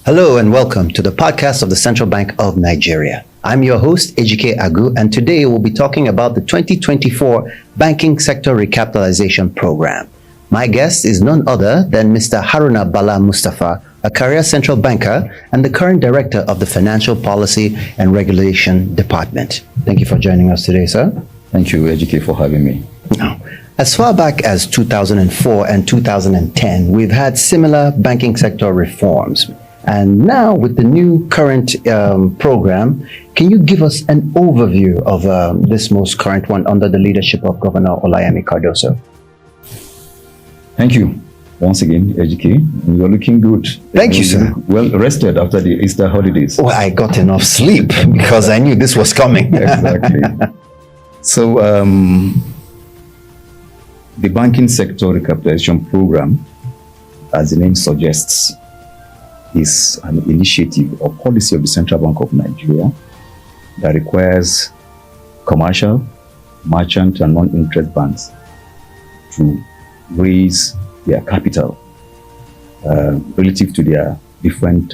Hello and welcome to the podcast of the Central Bank of Nigeria. I'm your host, Ejike Agu, and today we'll be talking about the 2024 Banking Sector Recapitalization Program. My guest is none other than Mr. Haruna B Mustafa, a career central banker and the current director of the Financial Policy and Regulation Department. Thank you for joining us today, sir. Thank you, Ejike, for having me. Now, as far back as 2004 and 2010, we've had similar banking sector reforms. And now with the new current program, can you give us an overview of this most current one under the leadership of Governor Olayemi Cardoso? Thank you once again, Ejike. You're looking good. Thank you, sir. Well rested after the Easter holidays. Well, I got enough sleep because I knew this was coming. Exactly. So, the Banking Sector Recapitalization Program, as the name suggests, is an initiative or policy of the Central Bank of Nigeria that requires commercial, merchant, and non-interest banks to raise their capital relative to their different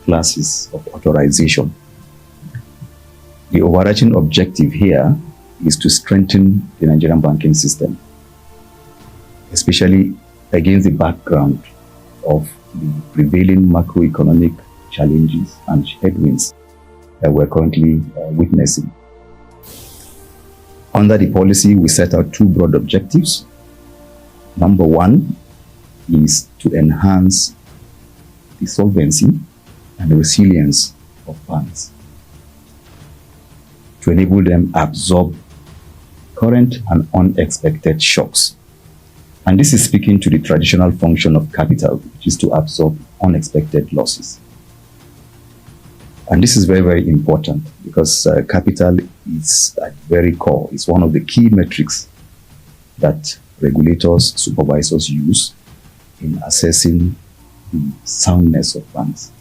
classes of authorization. The overarching objective here is to strengthen the Nigerian banking system, especially against the background of the prevailing macroeconomic challenges and headwinds that we're currently witnessing. Under the policy, we set out two broad objectives. Number one is to enhance the solvency and the resilience of banks, to enable them absorb current and unexpected shocks. And this is speaking to the traditional function of capital, which is to absorb unexpected losses. And this is very, very important because capital is at the very core. It's one of the key metrics that regulators, supervisors use in assessing the soundness of banks.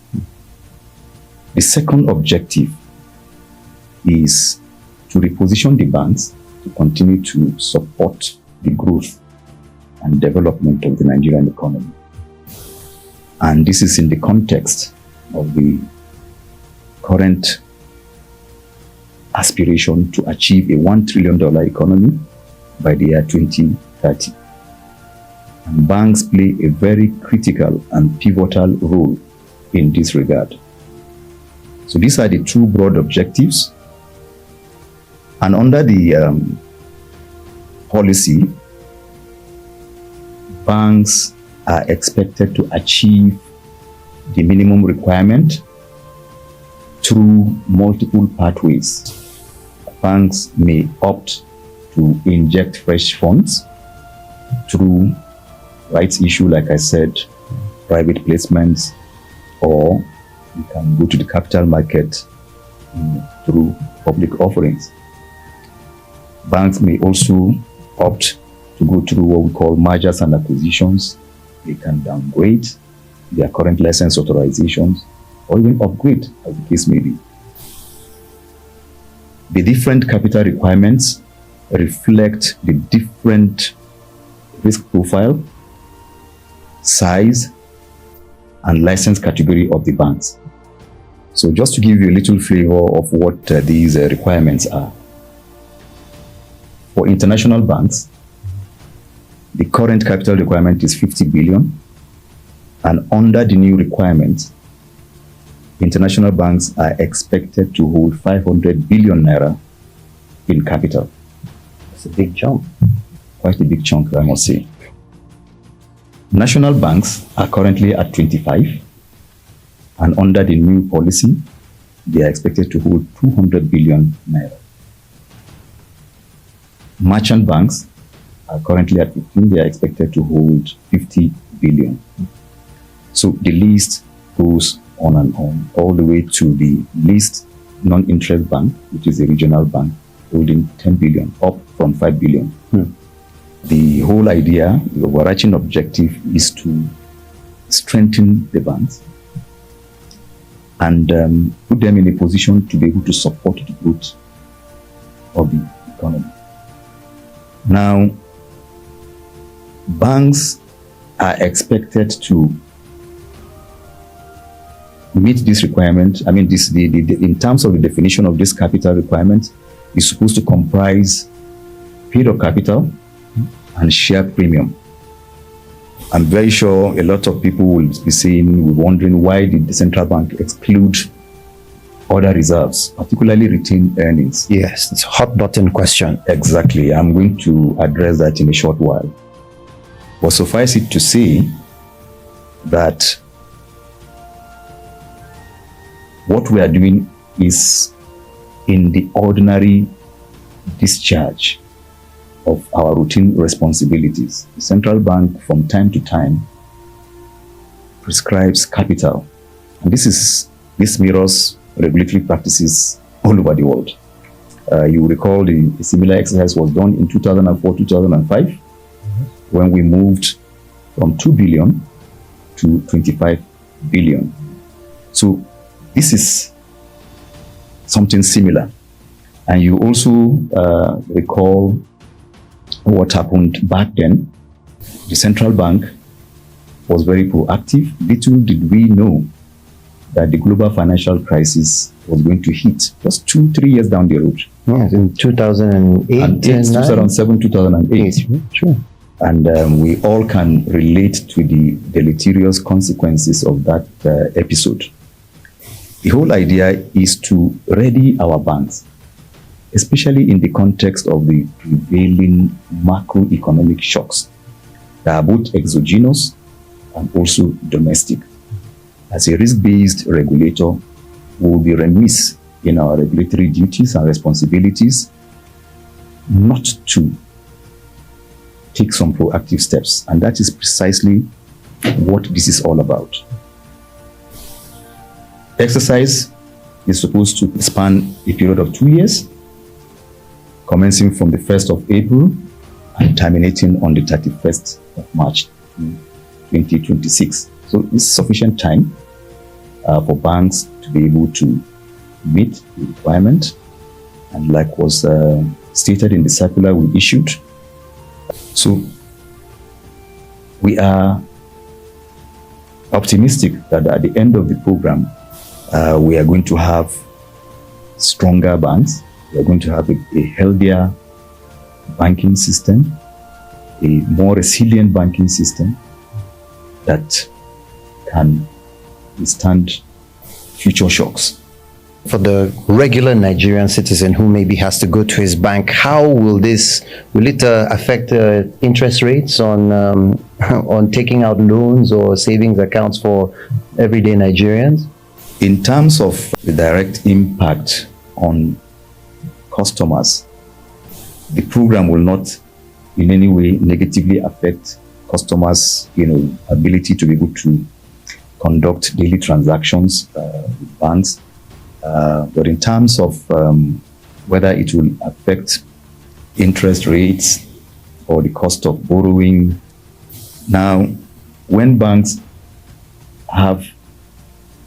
The second objective is to reposition the banks to continue to support the growth and development of the Nigerian economy. And this is in the context of the current aspiration to achieve a $1 trillion economy by the year 2030. And banks play a very critical and pivotal role in this regard. So these are the two broad objectives. And under the policy, banks are expected to achieve the minimum requirement through multiple pathways. Banks may opt to inject fresh funds through rights issue, like I said, private placements, or you can go to the capital market through public offerings. Banks may also opt to go through what we call mergers and acquisitions. They can downgrade their current license authorizations or even upgrade, as the case may be. The different capital requirements reflect the different risk profile, size, and license category of the banks. So just to give you a little flavor of what these requirements are. For international banks, the current capital requirement is 50 billion, and under the new requirements, international banks are expected to hold 500 billion naira in capital. It's a big jump. Quite a big chunk, I must say. National banks are currently at 25, and under the new policy, they are expected to hold 200 billion naira. Merchant banks are currently at 15, they are expected to hold 50 billion. So the list goes on and on, all the way to the least non-interest bank, which is a regional bank, holding 10 billion, up from 5 billion. The whole idea, the overarching objective is to strengthen the banks and put them in a position to be able to support the growth of the economy. Now, banks are expected to meet this requirement, I mean, in terms of the definition of this capital requirement, is supposed to comprise paid up capital and share premium. I'm very sure a lot of people will be wondering, why did the central bank exclude other reserves, particularly retained earnings? Yes, it's a hot button question. Exactly. I'm going to address that in a short while. But suffice it to say that what we are doing is in the ordinary discharge of our routine responsibilities. The central bank from time to time prescribes capital, and this mirrors regulatory practices all over the world. You will recall a similar exercise was done in 2004-2005 when we moved from 2 billion to 25 billion. So this is something similar. And you also recall what happened back then. The central bank was very proactive. Little did we know that the global financial crisis was going to hit just 2-3 years down the road. Yes, in 2008, 2007, 2008. Sure. And we all can relate to the deleterious consequences of that episode. The whole idea is to ready our banks, especially in the context of the prevailing macroeconomic shocks that are both exogenous and also domestic. As a risk-based regulator, we will be remiss in our regulatory duties and responsibilities not to take some proactive steps. And that is precisely what this is all about. Exercise is supposed to span a period of 2 years, commencing from the 1st of April and terminating on the 31st of March 2026. So it's sufficient time for banks to be able to meet the requirement. And like was stated in the circular we issued, so we are optimistic that at the end of the program, we are going to have stronger banks. We are going to have a healthier banking system, a more resilient banking system that can withstand future shocks. For the regular Nigerian citizen who maybe has to go to his bank, how will it affect interest rates on on taking out loans or savings accounts for everyday Nigerians? In terms of the direct impact on customers, the program will not in any way negatively affect customers' ability to be able to conduct daily transactions with banks. But in terms of whether it will affect interest rates or the cost of borrowing, now, when banks have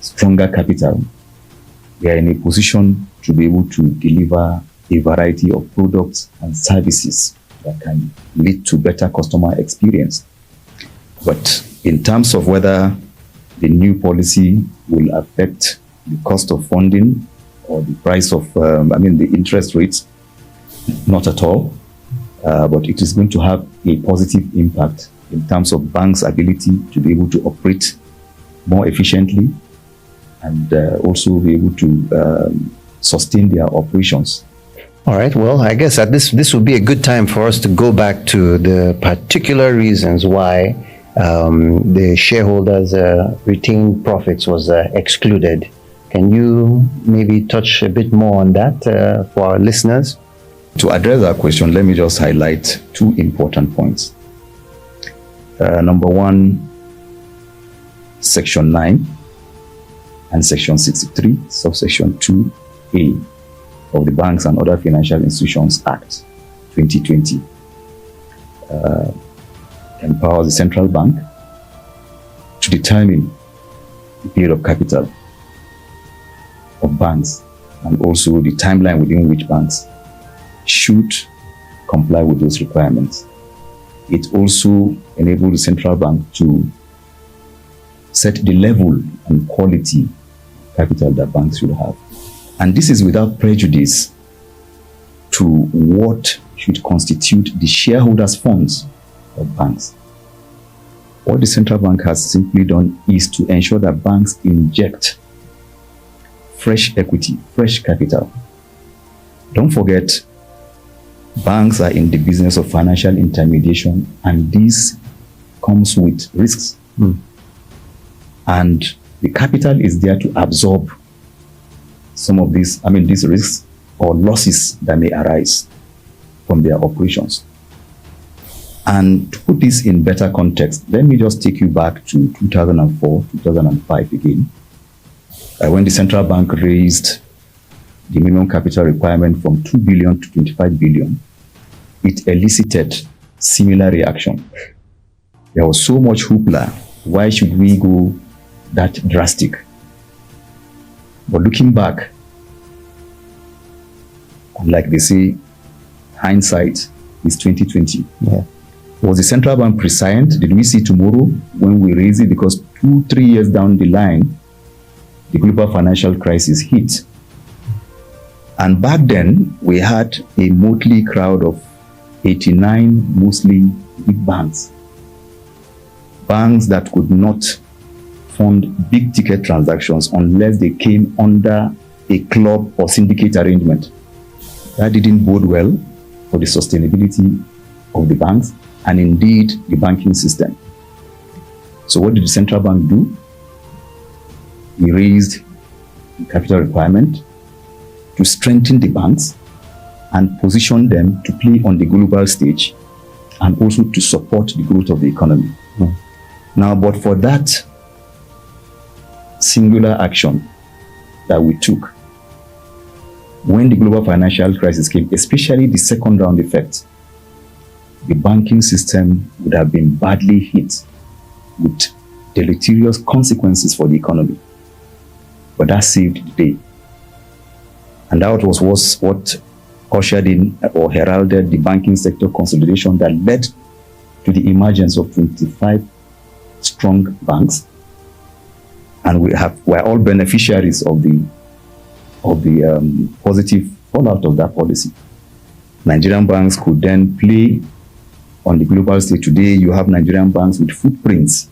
stronger capital, they are in a position to be able to deliver a variety of products and services that can lead to better customer experience. But in terms of whether the new policy will affect the cost of funding or the price of, the interest rates, not at all. But it is going to have a positive impact in terms of banks' ability to be able to operate more efficiently and also be able to sustain their operations. All right. Well, I guess that this would be a good time for us to go back to the particular reasons why the shareholders' retained profits was excluded. Can you maybe touch a bit more on that for our listeners? To address that question, let me just highlight two important points. Number one, Section 9 and Section 63, subsection 2A of the Banks and Other Financial Institutions Act 2020 empowers the central bank to determine the period of capital of banks and also the timeline within which banks should comply with those requirements. It also enables the central bank to set the level and quality capital that banks should have. And this is without prejudice to what should constitute the shareholders' funds of banks. What the central bank has simply done is to ensure that banks inject fresh equity, fresh capital. Don't forget, banks are in the business of financial intermediation, and this comes with risks. And the capital is there to absorb some of these risks or losses that may arise from their operations. And to put this in better context, let me just take you back to 2004, 2005 again, when the central bank raised the minimum capital requirement from 2 billion to 25 billion, it elicited similar reaction. There was so much hoopla. Why should we go that drastic? But looking back, like they say, hindsight is 2020. Yeah. Was the central bank prescient? Did we see tomorrow when we raise it? Because 2-3 years down the line, the global financial crisis hit. And back then, we had a motley crowd of 89 mostly big banks. Banks that could not fund big ticket transactions unless they came under a club or syndicate arrangement. That didn't bode well for the sustainability of the banks and indeed the banking system. So what did the central bank do? We raised the capital requirement to strengthen the banks and position them to play on the global stage and also to support the growth of the economy. Now, but for that singular action that we took, when the global financial crisis came, especially the second round effect, the banking system would have been badly hit with deleterious consequences for the economy. But that saved the day. And that was what ushered in or heralded the banking sector consolidation that led to the emergence of 25 strong banks. And we're all beneficiaries of the positive fallout of that policy. Nigerian banks could then play on the global stage. Today, you have Nigerian banks with footprints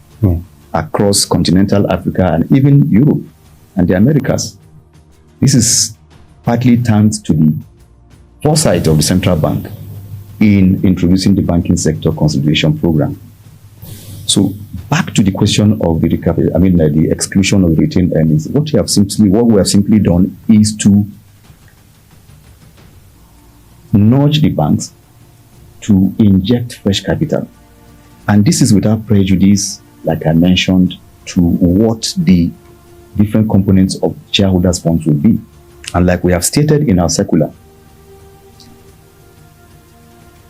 across continental Africa and even Europe and the Americas. This is partly thanks to the foresight of the central bank in introducing the banking sector consolidation program. So back to the question of the exclusion of retained earnings. What we have simply done is to nudge the banks to inject fresh capital. And this is without prejudice, like I mentioned, to what the different components of shareholders' funds will be. And like we have stated in our circular,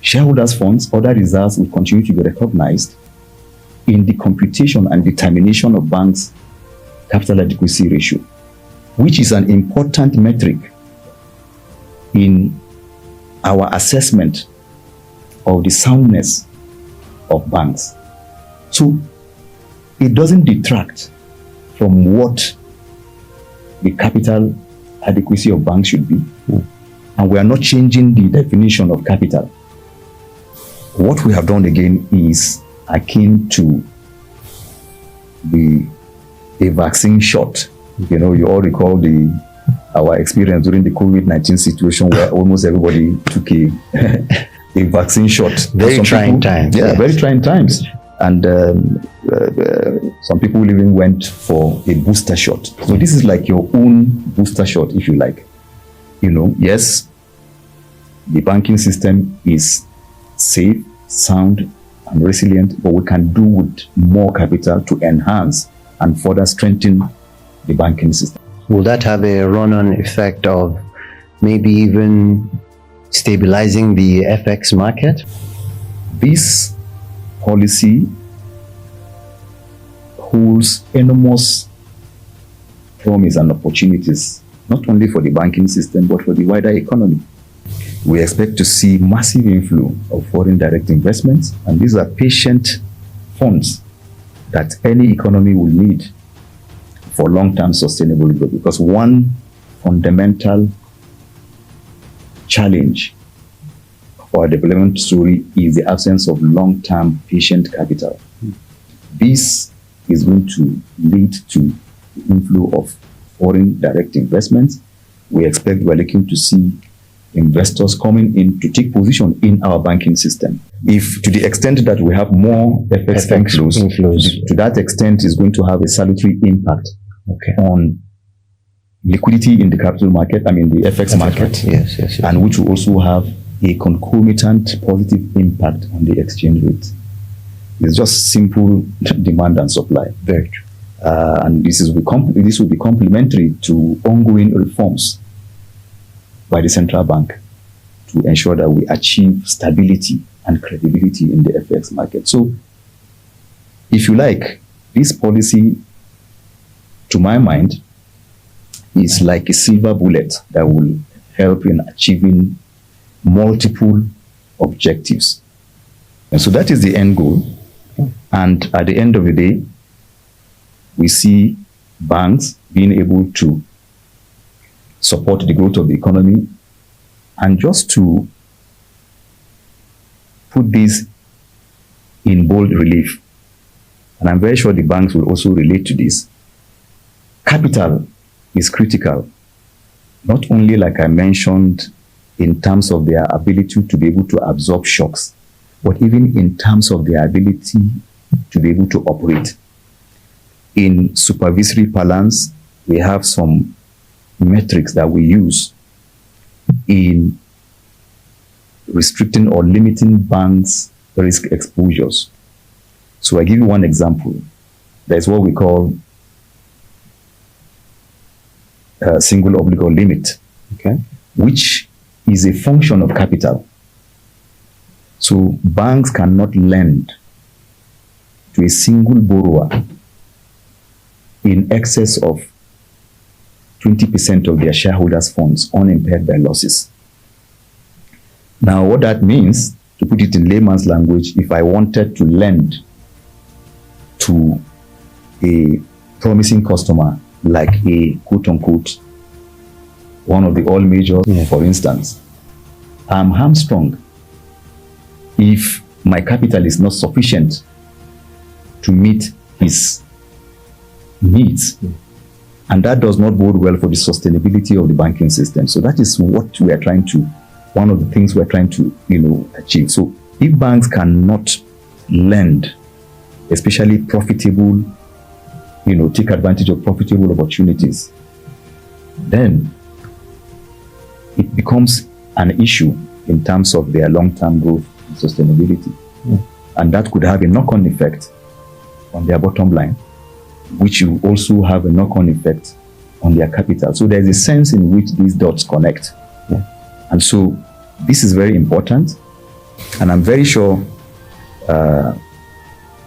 shareholders' funds, other reserves will continue to be recognized in the computation and determination of banks' capital adequacy ratio, which is an important metric in our assessment of the soundness of banks. So it doesn't detract from what the capital adequacy of banks should be. And we are not changing the definition of capital. What we have done again is akin to a vaccine shot. You know, you all recall our experience during the COVID-19 situation where almost everybody took a vaccine shot. Very trying times. Yeah, very trying times. And some people even went for a booster shot. So this is like your own booster shot, if you like. You know, yes, the banking system is safe, sound, and resilient, but we can do with more capital to enhance and further strengthen the banking system. Will that have a run-on effect of maybe even stabilizing the FX market? This policy holds enormous promise and opportunities, not only for the banking system, but for the wider economy. We expect to see massive inflow of foreign direct investments, and these are patient funds that any economy will need for long-term sustainable growth, because one fundamental challenge for our development story is the absence of long-term patient capital. This is going to lead to the inflow of foreign direct investments. We're looking to see investors coming in to take position in our banking system. If to the extent that we have more FX inflows, to that extent is going to have a salutary impact on liquidity in the capital market, the FX market, yes. And which will also have a concomitant positive impact on the exchange rate. It's just simple demand and supply. Very true. And this will be complementary to ongoing reforms by the central bank to ensure that we achieve stability and credibility in the FX market. So, if you like, this policy, to my mind, is like a silver bullet that will help in achieving multiple objectives. And so that is the end goal. And at the end of the day, we see banks being able to support the growth of the economy. And just to put this in bold relief, and I'm very sure the banks will also relate to this, capital is critical, not only, like I mentioned, in terms of their ability to be able to absorb shocks, but even in terms of their ability to be able to operate. In supervisory parlance, we have some metrics that we use in restricting or limiting banks' risk exposures. So I give you one example. There's what we call a single obligor limit, which is a function of capital. So banks cannot lend to a single borrower in excess of 20% of their shareholders' funds unimpaired by losses. Now, what that means, to put it in layman's language, if I wanted to lend to a promising customer, like a quote-unquote, one of the oil majors, for instance, I'm hamstrung if my capital is not sufficient to meet his needs. And that does not bode well for the sustainability of the banking system. So that is what we are trying to, one of the things we're trying to, achieve. So if banks cannot lend, especially profitable, take advantage of profitable opportunities, then it becomes an issue in terms of their long-term growth and sustainability. And that could have a knock-on effect on their bottom line, which will also have a knock-on effect on their capital. So there's a sense in which these dots connect. And so this is very important. And I'm very sure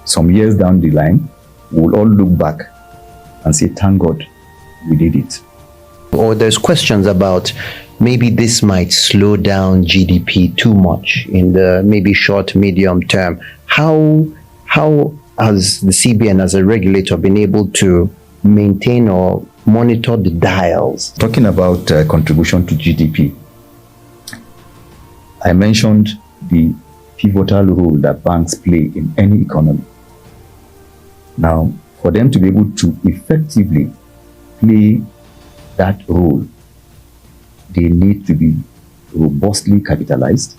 some years down the line, we'll all look back and say, thank God we did it. Or there's questions about maybe this might slow down GDP too much in the maybe short, medium term. How has the CBN as a regulator been able to maintain or monitor the dials? Talking about contribution to GDP, I mentioned the pivotal role that banks play in any economy. Now, for them to be able to effectively play that role, they need to be robustly capitalized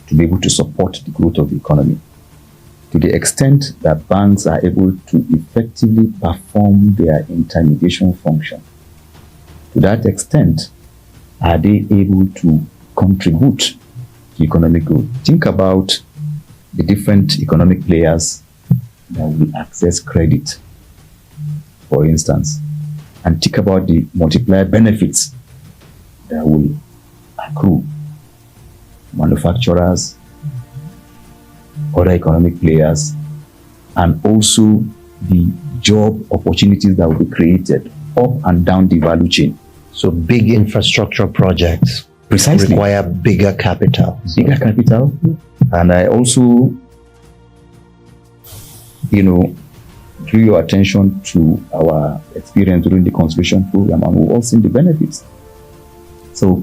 to be able to support the growth of the economy. To the extent that banks are able to effectively perform their intermediation function, to that extent, are they able to contribute to economic growth? Think about the different economic players that will access credit, for instance, and think about the multiplier benefits that will accrue. Manufacturers, other economic players, and also the job opportunities that will be created up and down the value chain. So big infrastructure projects precisely require bigger capital. Bigger capital. And I also, drew your attention to our experience during the conservation program, and we've all seen the benefits. So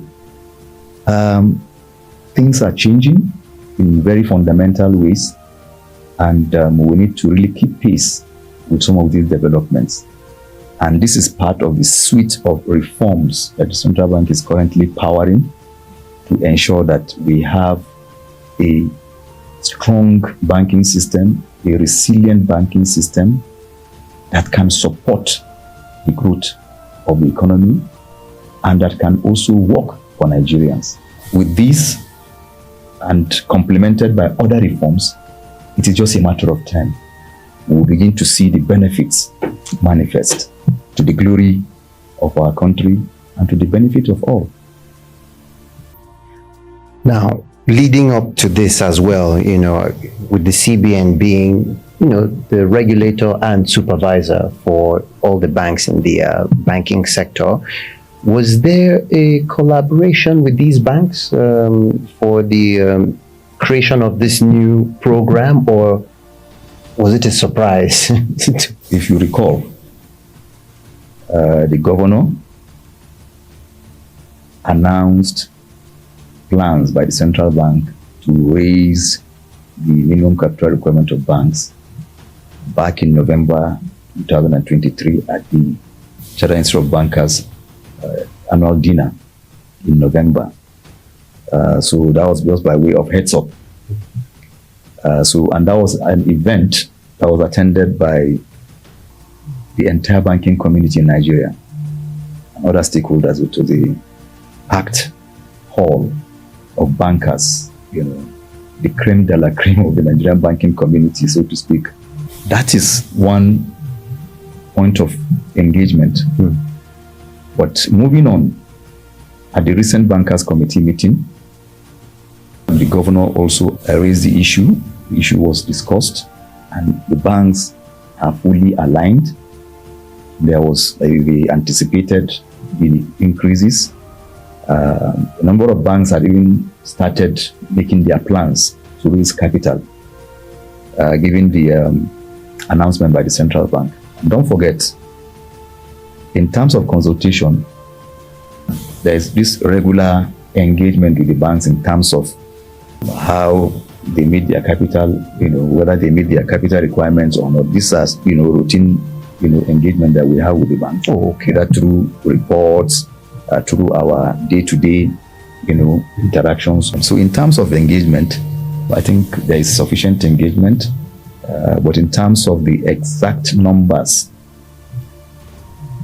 things are changing in very fundamental ways, and we need to really keep pace with some of these developments. And this is part of the suite of reforms that the central bank is currently powering to ensure that we have a strong banking system, a resilient banking system that can support the growth of the economy and that can also work for Nigerians. With this, and complemented by other reforms, it is just a matter of time. We will begin to see the benefits manifest to the glory of our country and to the benefit of all. Now, leading up to this as well, with the CBN being, the regulator and supervisor for all the banks in the banking sector, was there a collaboration with these banks for the creation of this new program, or was it a surprise? If you recall, the governor announced plans by the central bank to raise the minimum capital requirement of banks back in November 2023 at the Chartered Institute of Bankers annual dinner in November. So that was just by way of heads up. And that was an event that was attended by the entire banking community in Nigeria and other stakeholders to the packed hall of bankers, the creme de la creme of the Nigerian banking community, so to speak. That is one point of engagement. But moving on, at the recent Bankers Committee meeting, the governor also raised the issue. The issue was discussed, and the banks are fully aligned. They anticipated the increases. A number of banks had even started making their plans to raise capital, given the announcement by the central bank. And don't forget, in terms of consultation, there is this regular engagement with the banks in terms of how they meet their capital, whether they meet their capital requirements or not. This is, routine, engagement that we have with the bank. Oh, okay. That through reports, through our day-to-day, interactions. So in terms of engagement, I think there is sufficient engagement. But in terms of the exact numbers,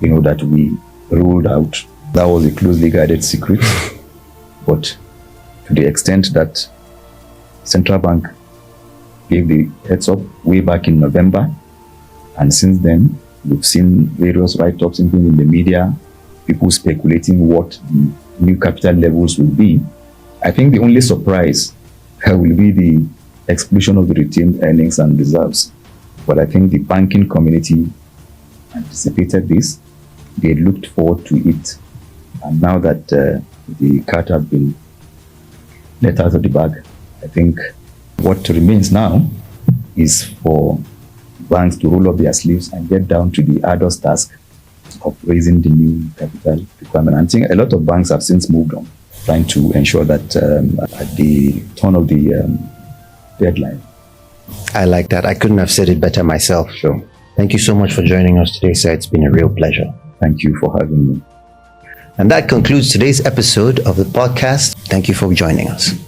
that we ruled out, that was a closely guarded secret. But to the extent that central bank gave the heads up way back in November, and since then we've seen various write-ups even in the media, people speculating what the new capital levels will be. I think the only surprise will be the exclusion of the retained earnings and reserves. But I think the banking community anticipated this. They looked forward to it. And now that the cat has been let out of the bag, I think what remains now is for banks to roll up their sleeves and get down to the arduous task of raising the new capital requirement. I think a lot of banks have since moved on, trying to ensure that at the turn of the deadline. I like that. I couldn't have said it better myself. Sure. Thank you so much for joining us today, sir. It's been a real pleasure. Thank you for having me. And that concludes today's episode of the podcast. Thank you for joining us.